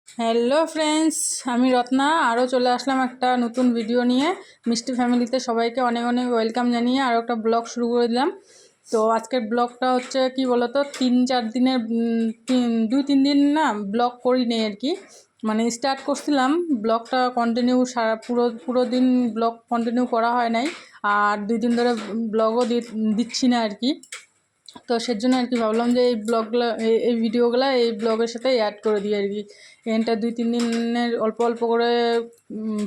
Hello friends, আমি রত্না আরও চলে আসলাম একটা নতুন ভিডিও নিয়ে। মিষ্টি ফ্যামিলিতে সবাইকে অনেক অনেক ওয়েলকাম জানিয়ে আরও একটা ব্লগ শুরু করে দিলাম। তো আজকের ব্লগটা হচ্ছে কি বলতো, 3-4 দিনের 2-3 দিন না ব্লগ করি নেই আর কি। মানে স্টার্ট করছিলাম ব্লগটা, কন্টিনিউ সারা পুরো পুরো দিন ব্লগ কন্টিনিউ করা হয় নাই। আর 2 দিন ধরে ব্লগও দিচ্ছি না আর কি। তো সেজন্য আর কি ভাবলাম যে এই ব্লগগুলো এই ভিডিওগুলো এই ব্লগের সাথে অ্যাড করে দিই আর কি। এখানটা 2-3 দিনের অল্প অল্প করে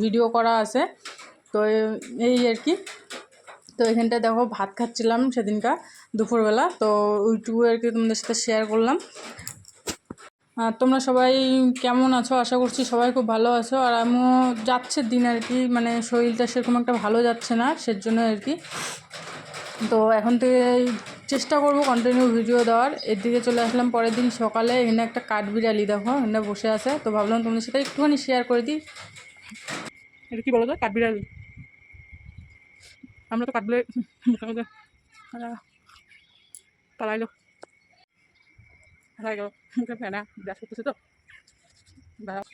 ভিডিও করা আছে। তো এই আর কি। তো এখানটা দেখো ভাত খাচ্ছিলাম সেদিনকার দুপুরবেলা, তো ওইটুকু আর কি তোমাদের সাথে শেয়ার করলাম। আর তোমরা সবাই কেমন আছো? আশা করছি সবাই খুব ভালো আছো। আর আমিও যাচ্ছে দিন আর কি, মানে শরীরটা সেরকম একটা ভালো যাচ্ছে না, সেজন্য আর কি। তো এখন থেকে চেষ্টা করবো কন্টিনিউ ভিডিও দেওয়ার। এর দিকে চলে আসলাম পরের দিন সকালে। এখানে একটা কাঠবিড়ালি দেখো এখানে বসে আছে, তো ভাবলাম তোমাদের সাথে একটুখানি শেয়ার করে দিই। এটা কি বলো তো, কাঠবিড়ালি। আমরা তো কাঠবিড়ালি পালাইলো পালাই গেল, মুখে ফেনা ব্রাশ করতেছে তো দাঁড়াও।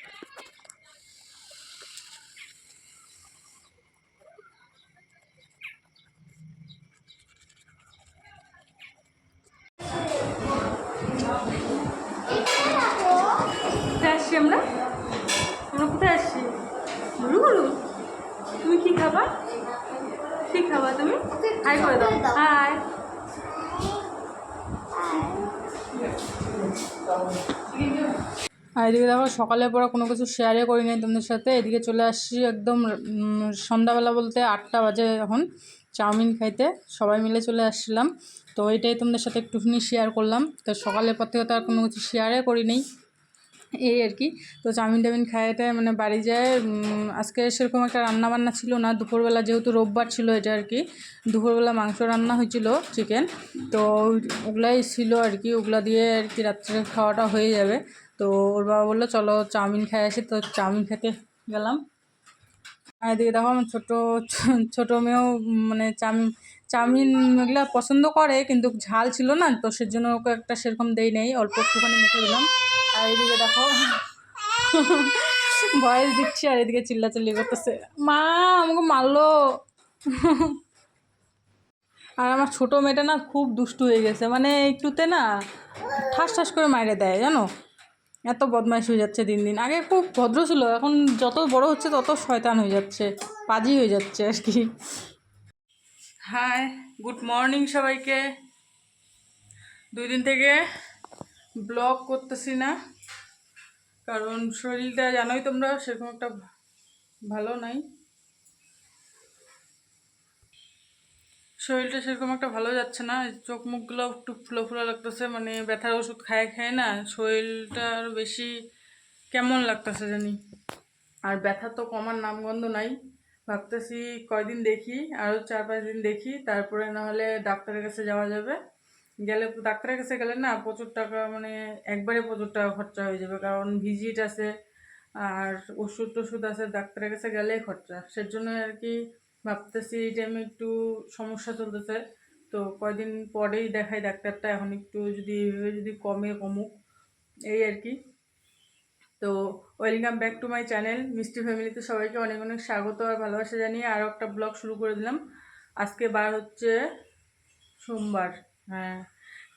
কোথায় আসছি আমরা? আমরা কোথায় আসছি? বলু বলু, তুমি কি খাবা? কি খাবা তুমি? হাই করে দাও, হাই। আর এদিকে দেখো সকালের পরে কোনো কিছু শেয়ারই করি নাই তোমাদের সাথে। এদিকে চলে আসছি একদম সন্ধ্যাবেলা, বলতে 8টা বাজে এখন, চাউমিন খাইতে সবাই মিলে চলে আসছিলাম। তো এটাই তোমাদের সাথে একটুখানি শেয়ার করলাম। তো সকালের পর থেকে তো আর কোনো কিছু শেয়ারই করি নেই, এই আর কি। তো চাউমিন টাউমিন খাইতে মানে বাড়ি যায়। আজকে সেরকম একটা রান্না বান্না ছিল না দুপুরবেলা, যেহেতু রোববার ছিল এটা আর কি। দুপুরবেলা মাংস রান্না হয়েছিল, চিকেন। তো ওগুলাই ছিল আর কি, ওগুলা দিয়ে আর কি রাত্রে খাওয়াটা হয়ে যাবে। তো ওর বাবা বললো চলো চাউমিন খাই আসি, তো চাউমিন খেতে গেলাম। আর এদিকে দেখো আমার ছোটো মেয়েও মানে চাউমিন এগুলো পছন্দ করে, কিন্তু ঝাল ছিল না, তো সেজন্য ওকে একটা সেরকম দেই নেই, অল্প একটুখানি মুখে দিলাম। আর এদিকে দেখো ভয়েস দিচ্ছি আর এদিকে চিল্লাচিল্লি করতেছে, মা আমাকে মারলো। আর আমার ছোটো মেয়েটা না খুব দুষ্টু হয়ে গেছে, মানে একটুতে না ঠাস ঠাস করে মাইরে দেয় জানো। এত বদমাইশ হয়ে যাচ্ছে দিন দিন। আগে খুব ভদ্র ছিল, এখন যত বড় হচ্ছে তত শয়তান হয়ে যাচ্ছে, পাজি হয়ে যাচ্ছে আর কি। হাই, গুড মর্নিং সবাইকে। 2 দিন থেকে ব্লগ করতেছি না, কারণ শরীরটা জানোই তোমরা সেরকম একটা ভালো নাই। শরীরটা সেরকম একটা ভালো যাচ্ছে না, চোখ মুখগুলো একটু ফুলো ফুলো লাগতেছে, মানে ব্যথার ওষুধ খায় খায় না শরীরটা আরও বেশি কেমন লাগতেছে জানি। আর ব্যথা তো কমার নামগন্ধ নাই। ভাবতেছি কয়দিন দেখি, আরও 4-5 দিন দেখি, তারপরে না হলে ডাক্তারের কাছে যাওয়া যাবে। গেলে ডাক্তারের কাছে গেলে না প্রচুর টাকা, মানে একবারে প্রচুর টাকা খরচা হয়ে যাবে, কারণ ভিজিট আছে আর ওষুধ টষুধ আছে, ডাক্তারের কাছে গেলেই খরচা। সেজন্য আর কি ভাবতেছি এই টাইমে একটু সমস্যা চলতেছে, তো কয়দিন পরেই দেখাই ডাক্তারটা। এখন একটু যদি এইভাবে যদি কমুক, এই আর কি। তো welcome back to my channel মিষ্টি ফ্যামিলিতে সবাইকে অনেক অনেক স্বাগত আর ভালোবাসা জানিয়ে আরও একটা ব্লগ শুরু করে দিলাম। আজকে বার হচ্ছে সোমবার। হ্যাঁ,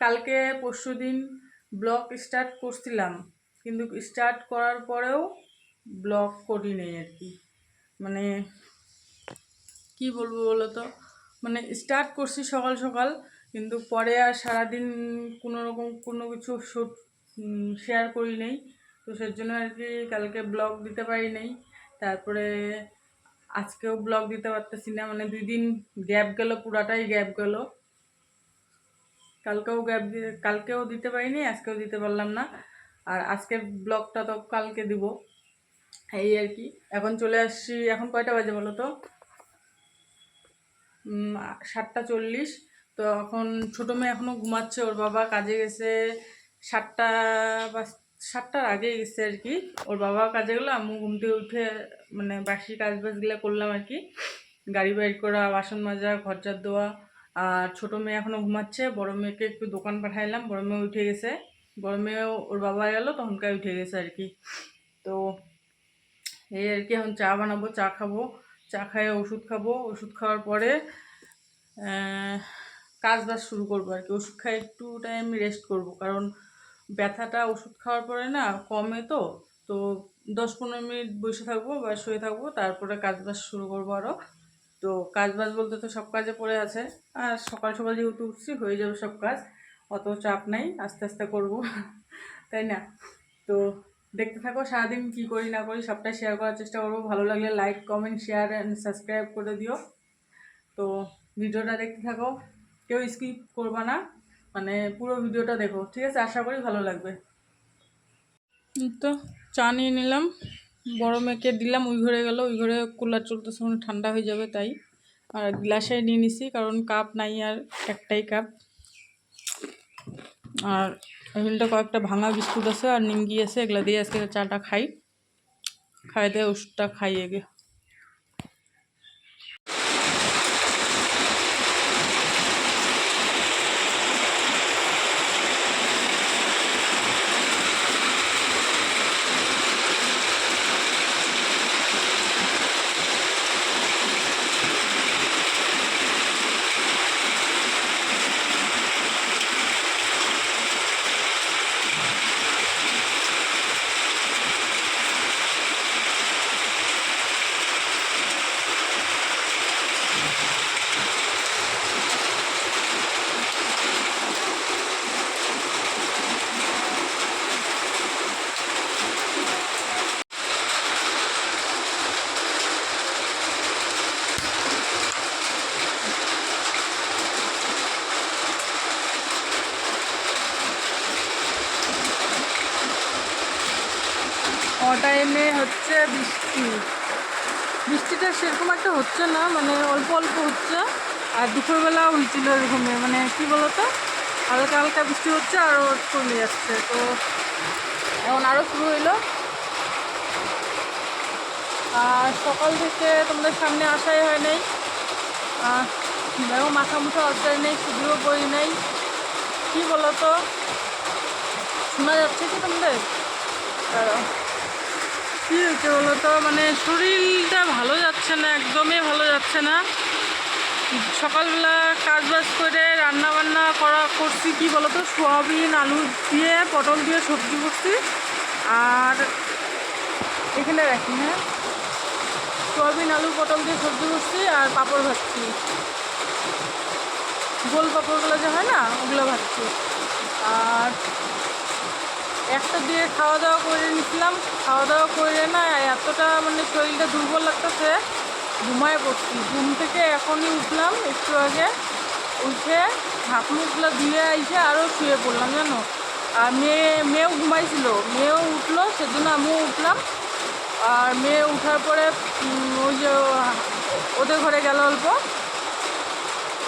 কালকে পরশু দিন ব্লগ স্টার্ট করছিলাম, কিন্তু স্টার্ট করার পরেও ব্লগ করি নেই আর কি। মানে কি বলবো বলো তো, মানে স্টার্ট করছি সকাল সকাল, কিন্তু পরে আর সারাদিন কোনো রকম কোনো কিছু শ্যুট শেয়ার করি নেই। তো সের জন্য আর কি কালকে ব্লগ দিতে পারি নাই। তারপরে আজকেও ব্লগ দিতে পারতেছি না, মানে 2 দিন গ্যাপ গেল, পুরাটাই গ্যাপ গেল। কালকেও দিতে পারিনি, আজকেও দিতে পারলাম না। আর আজকের ব্লগটা তো কালকে দিব, এই আর কি। এখন চলে আসছি, এখন কয়টা বাজে বলো তো? 7টা 40। তো এখন ছোটো মেয়ে এখনও ঘুমাচ্ছে, ওর বাবা কাজে গেছে 7টা বা 7টার আগেই গেছে আর কি। ওর বাবা কাজে গেলো, আম্মু ঘুম থেকে উঠে মানে বাসি কাজবাজগুলো করলাম আর কি, গাড়ি বাইর করা, বাসন মাজা, ঘর ঝাড় দেওয়া। আর ছোটো মেয়ে এখনও ঘুমাচ্ছে, বড়ো মেয়েকে একটু দোকান পাঠাইলাম, বড়ো মেয়ে উঠে গেছে। বড়ো মেয়েও ওর বাবা গেলো তখনকার উঠে গেছে আর কি। তো এই আর কি, এখন চা বানাবো, চা খাবো, চা খাইয়ে ওষুধ খাবো, ওষুধ খাওয়ার পরে কাজ বাজ শুরু করবো আর কি। ওষুধ খাই একটু টাইম রেস্ট করব, কারণ ব্যথাটা ওষুধ খাওয়ার পরে না কমে, তো তো 10-15 মিনিট বসে থাকবো বা শুয়ে থাকবো, তারপরে কাজ বাজ শুরু করবো আরও। তো কাজ বাজ বলতে তো সব কাজে পড়ে আছে, আর সকাল সকাল যেহেতু উঠছি হয়ে যাবে সব কাজ, অত চাপ নাই, আস্তে আস্তে করবো তাই না? তো দেখতে থাকো সারাদিন কী করি না করি সবটাই শেয়ার করার চেষ্টা করবো। ভালো লাগলে like, comment, share and subscribe করে দিও। তো ভিডিওটা দেখতে থাকো, কেউ স্কিপ করবা না, মানে পুরো ভিডিওটা দেখো, ঠিক আছে? আশা করি ভালো লাগবে। তো চা নিয়ে নিলাম, বড় মেয়েকে দিলাম, ওই ঘরে গেল, ওই ঘরে কুলার চলতেছে, মানে ঠান্ডা হয়ে যাবে তাই। আর গ্লাসে নিয়ে নিছি, কারণ কাপ নাই, আর একটাই কাপ। আর এগুলোটা কয়েকটা ভাঙা বিস্কুট আছে আর নিমকি আছে, এগুলা দিয়ে আজকে চাটা খাই, খাই দিয়ে ওষুধটা খাইয়ে গে। টাইমে হচ্ছে বৃষ্টি, বৃষ্টিটা সেরকম একটা হচ্ছে না, মানে অল্প অল্প হচ্ছে। আর দুপুরবেলা হয়েছিল এরকমই, মানে কি বলতো, হালকা হালকা বৃষ্টি হচ্ছে আরও কমে যাচ্ছে। তো এখন আরও শুরু হইলো। আর সকাল থেকে তোমাদের সামনে আসাই হয় নাই, দেখো মাথা মুঠো আসাই নেই, শুধুও বই নেই। কী বলতো, শোনা যাচ্ছে কি তোমাদের? কী হয়েছে বলো তো, মানে শরীরটা ভালো যাচ্ছে না, একদমই ভালো যাচ্ছে না। সকালবেলা কাজ বাজ করে রান্না বান্না করছি, কি বলতো, সোয়াবিন আলু দিয়ে পটল দিয়ে সবজি করছি। আর এখানে রাখি, হ্যাঁ, সোয়াবিন আলু পটল দিয়ে সবজি করছি আর পাঁপড় ভাজছি, গোল পাঁপড়গুলো যে হয় না ওগুলো ভাজছি। আর একটা দিয়ে খাওয়া দাওয়া করে নিছিলাম, খাওয়া দাওয়া করে না এতটা মানে শরীরটা দুর্বল লাগতেছে, ঘুমায় পড়ছি। ঘুম থেকে এখনই উঠলাম একটু আগে, উঠে হাত মুখগুলো ধুয়ে আইসে আরও শুয়ে পড়লাম জানো। আর মেয়েও ঘুমাইছিল, মেয়েও উঠলো, সেজন্য আমিও উঠলাম। আর মেয়ে উঠার পরে ওই যে ওদের ঘরে গেল, অল্প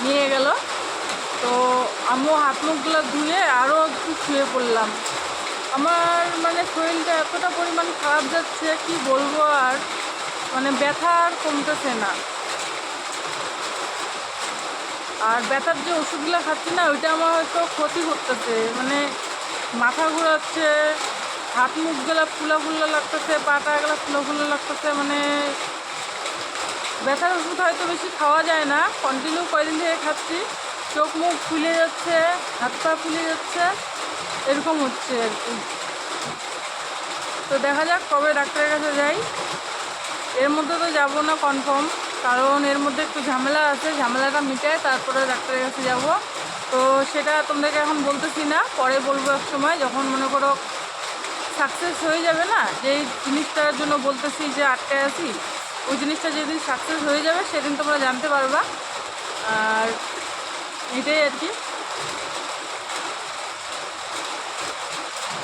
নিয়ে গেল। তো আমিও হাত মুখগুলো ধুয়ে আরও একটু শুয়ে পড়লাম। আমার মানে শরীরটা এতটা পরিমাণ খারাপ যাচ্ছে, কি বলবো, আর মানে ব্যথা আর কমতেছে না। আর ব্যথার যে ওষুধগুলো খাচ্ছি না, ওইটা আমার হয়তো ক্ষতি করতেছে, মানে মাথা ঘোরাচ্ছে, হাত মুখগুলো ফুলা ফুলা লাগতেছে, পাটাগুলো ফুলা ফুলা লাগতেছে। মানে ব্যথার ওষুধ হয়তো বেশি খাওয়া যায় না, কন্টিনিউ কয়েকদিন থেকে খাচ্ছি, চোখ মুখ ফুলে যাচ্ছে, হাত পা ফুলে যাচ্ছে, এরকম হচ্ছে আর কি। তো দেখা যাক কবে ডাক্তারের কাছে যাই। এর মধ্যে তো যাবো না কনফার্ম, কারণ এর মধ্যে একটু ঝামেলা আছে, ঝামেলাটা মিটায় তারপরে ডাক্তারের কাছে যাব। তো সেটা তোমাদেরকে এখন বলতেছি না, পরে বলবো এক সময়, যখন মনে করো সাকসেস হয়ে যাবে না, যেই জিনিসটার জন্য বলতেছি যে আটকায় আছি, ওই জিনিসটা যেদিন সাকসেস হয়ে যাবে সেদিন তোমরা জানতে পারবা। আর এটাই আর কি।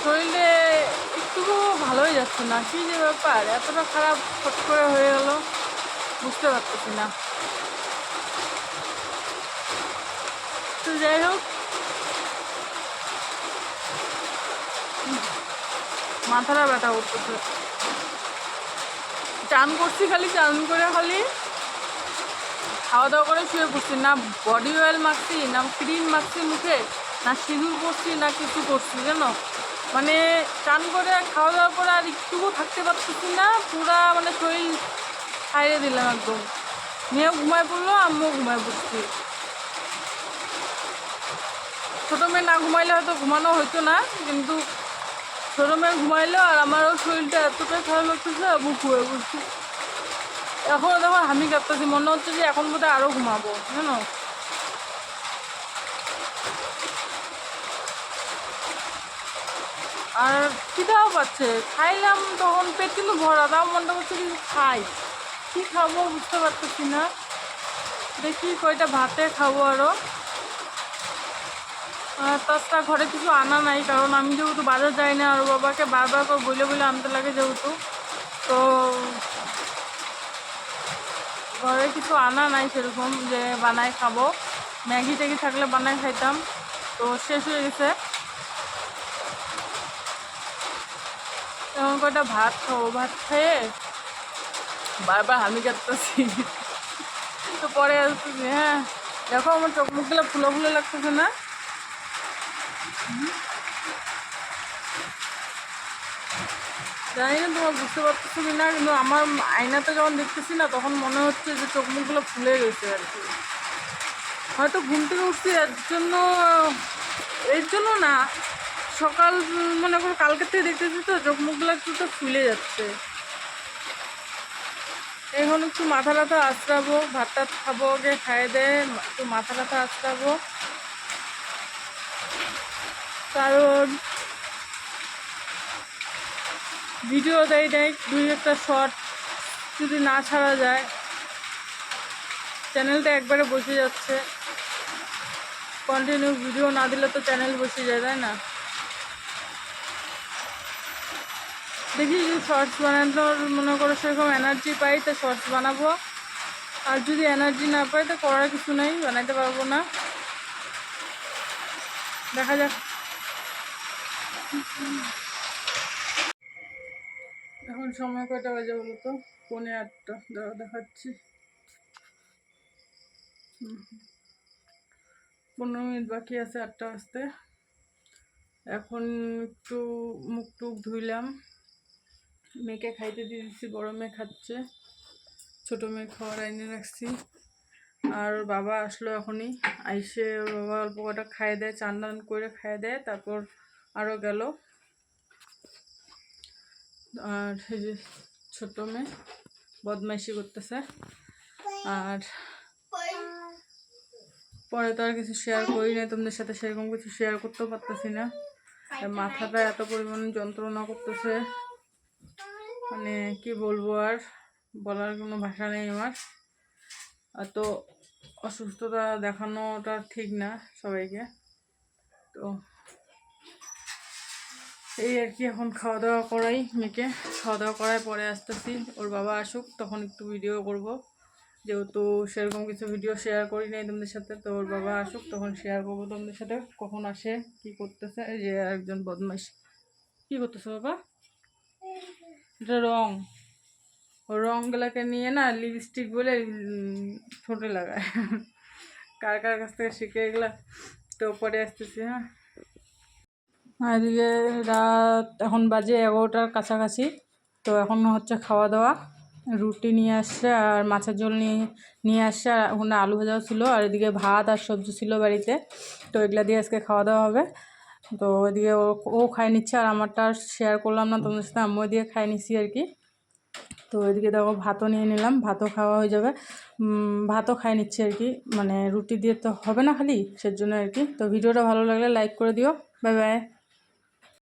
শরীরে একটুকু ভালোই যাচ্ছে না, কী যে ব্যাপার, এতটা খারাপ ফট করে হয়ে গেল বুঝতে পারতেছি না। তো যাই হোক, মাথাটা ব্যথা করতেছে। চান করছি, খালি চান করে খালি খাওয়া দাওয়া করে শুয়ে পড়ছি, না বডি অয়েল মাখছি, না ক্রিম মাখছি মুখে, না সিঁদুর করছি, না কিছু করছি জানো। মানে চান করে খাওয়া দাওয়ার পরে আর একটুকু থাকতে পারতেছি না, পুরা মানে শরীর খাইয়ে দিলাম একদম। মেয়েও ঘুমায় পড়লো, আম্মুও ঘুমায় পড়ছি। ছোটো মেয়ে না ঘুমাইলে হয়তো ঘুমানো হতো না, কিন্তু ছোটো মেয়ে ঘুমাইলো আর আমারও শরীরটা এতটাই খারাপ লাগতেছে, আম্মু ঘুমিয়ে পড়ছি। এখনও দেখো আমি কাঁপতেছি, মনে হচ্ছে যে এখন বোধহয় আরও ঘুমাবো, জানো। আর খিদাও পাচ্ছে, খাইলাম তখন পেট কিন্তু ভরা, তাও মনটা করছে কিছু খাই, কী খাবো বুঝতে পারতেছি না। দেখি কয়টা ভাতে খাবো আরও। আর তাছাড়া ঘরে কিছু আনা নাই, কারণ আমি যেহেতু বাজার যাই না, আর বাবাকে বারবার করে বলে বলে আনতে লাগে যেহেতু, তো ঘরে কিছু আনা নাই সেরকম যে বানাই খাবো। ম্যাগি ট্যাগি থাকলে বানাই খাইতাম, তো শেষ হয়ে গেছে। এখন কয়টা ভাত খাবো, ভাত খেয়ে বারবার আমি কাটতেছি। তো পরে আসতেছি। হ্যাঁ দেখো আমার চোখ মুখগুলো ফুলে ফুলে লাগতেছে না? জানি না তোমার বুঝতে পারতেছো কি না, কিন্তু আমার আয়নাতে যখন দেখতেছি না তখন মনে হচ্ছে যে চোখ মুখগুলো ফুলে গেছে আর কি। হয়তো ঘুম থেকে উঠছি এর জন্য না, সকাল মনে করো কালকের থেকে দেখতেছি তো চোখ মুখগুলো একটু তো ফুলে যাচ্ছে। এখন একটু মাথা ব্যথা আঁচড়াবো, ভাত টাত খাবো, আগে খাইয়ে দেয় একটু মাথা ব্যথা আঁচড়াবো। কারণ ভিডিও দেয় দুই একটা শর্ট যদি না ছাড়া যায়, চ্যানেলটা একবারে বসে যাচ্ছে। কন্টিনিউ ভিডিও না দিলে তো চ্যানেল বসে যায়, তাই না? দেখি যদি শর্টস বানানোর মনে করো সেরকম এনার্জি পাই তো শর্টস বানাবো, আর যদি এনার্জি না পাই তো করার কিছু নেই, বানাইতে পারবো না, দেখা যাক। এখন সময় কয়টা বাজে বলো তো? 8:45। দেখাচ্ছি 15 মিনিট বাকি আছে 8টা বাজতে। এখন একটু মুখ টুক ধুইলাম, মেয়েকে খাইতে দিয়ে দিচ্ছি, বড় মেয়ে খাচ্ছে, ছোটো মেয়ে খাওয়ার এনে রাখছি। আর বাবা আসলো এখনই, আইসে ওর বাবা অল্প কটা খাইয়ে দেয়, চান টান করে খাইয়ে দেয়, তারপর আরও গেল। আর এই যে ছোটো মেয়ে বদমাইশি করতেছে। আর পরে তো আর কিছু শেয়ার করি না তোমাদের সাথে, সেরকম কিছু শেয়ার করতেও পারতেছি না। মাথাটা এত পরিমাণে যন্ত্রণা করতেছে, মানে কি বলবো, আর বলার কোনো ভাষা নেই আমার। এত অসুস্থতা দেখানোটা ঠিক না সবাইকে। তো এই আর কি, এখন খাওয়া দাওয়া করাই মেয়েকে, খাওয়া দাওয়া করার পরে আসতেছি, ওর বাবা আসুক তখন একটু ভিডিও করব, যেহেতু সেরকম কিছু ভিডিও শেয়ার করি নাই তোমাদের সাথে। তো ওর বাবা আসুক তখন শেয়ার করবো তোমাদের সাথে, কখন আসে কি করতেছে। এই যে একজন বদমাইশ, কি করতেছে বাবা? এটা রঙগুলাকে নিয়ে না লিপস্টিক বলে ঠোঁটে লাগায়। কার কার কাছ থেকে শিখে এগুলা। তো পরে আসতেছি। হ্যাঁ, এদিকে রাত এখন বাজে 11টার কাছাকাছি। তো এখন হচ্ছে খাওয়া দাওয়া, রুটি নিয়ে আসছে আর মাছের ঝোল নিয়ে আসছে, আর ওখানে আলু ভাজাও ছিল, আর এদিকে ভাত আর সবজি ছিল বাড়িতে। তো এগুলা দিয়ে আজকে খাওয়া দাওয়া হবে। তো এদিকে ও খাই নিচ্ছে, আর আমারটা শেয়ার করলাম না তোমাদের সাথে, আমিও দিয়ে খাই নিচ্ছি আর কি। তো এদিকে দেখো ভাতও নিয়ে নিলাম, ভাতও খাওয়া হয়ে যাবে, ভাতও খাই নিচ্ছি আর কি, মানে রুটি দিয়ে তো হবে না খালি, সেজন্য আর কি। তো ভিডিওটা ভালো লাগলে লাইক করে দিও। Bye bye.